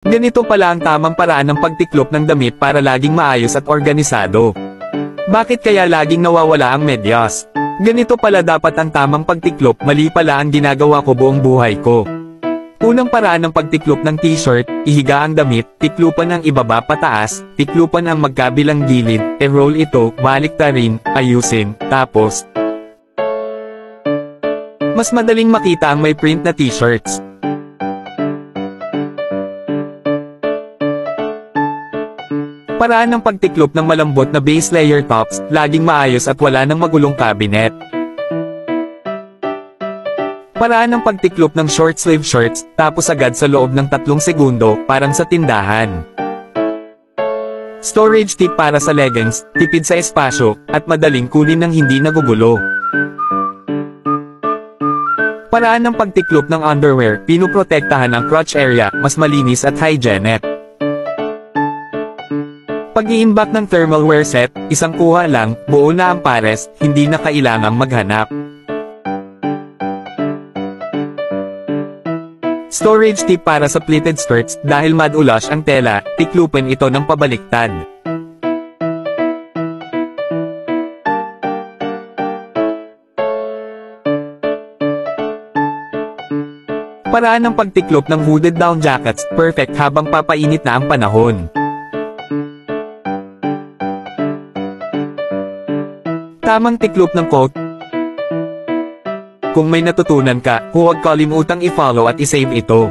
Ganito pala ang tamang paraan ng pagtiklop ng damit para laging maayos at organisado. Bakit kaya laging nawawala ang medyas? Ganito pala dapat ang tamang pagtiklop, mali pala ang ginagawa ko buong buhay ko. Unang paraan ng pagtiklop ng t-shirt, ihiga ang damit, tiklupan ang ibaba pataas, tiklupan ang magkabilang gilid, e-roll ito, baliktarin, ayusin, tapos mas madaling makita ang may print na t-shirts. Paraan ng pagtiklop ng malambot na base layer tops, laging maayos at wala ng magulong cabinet. Paraan ng pagtiklop ng short sleeve shirts, tapos agad sa loob ng 3 segundo, parang sa tindahan. Storage tip para sa leggings, tipid sa espasyo, at madaling kunin ng hindi nagugulo. Paraan ng pagtiklop ng underwear, pinoprotektahan ang crotch area, mas malinis at hygienic. Pag-i-imbak ng thermal wear set, isang kuha lang, buo na ang pares, hindi na kailangang maghanap. Storage tip para sa pleated skirts, dahil mad-ulash ang tela, tiklupin ito ng pabaliktad. Paraan ng pagtiklop ng hooded down jackets, perfect habang papainit na ang panahon. Tamang tiklop ng coat. Kung may natutunan ka, huwag kalimutang i-follow at i-save ito.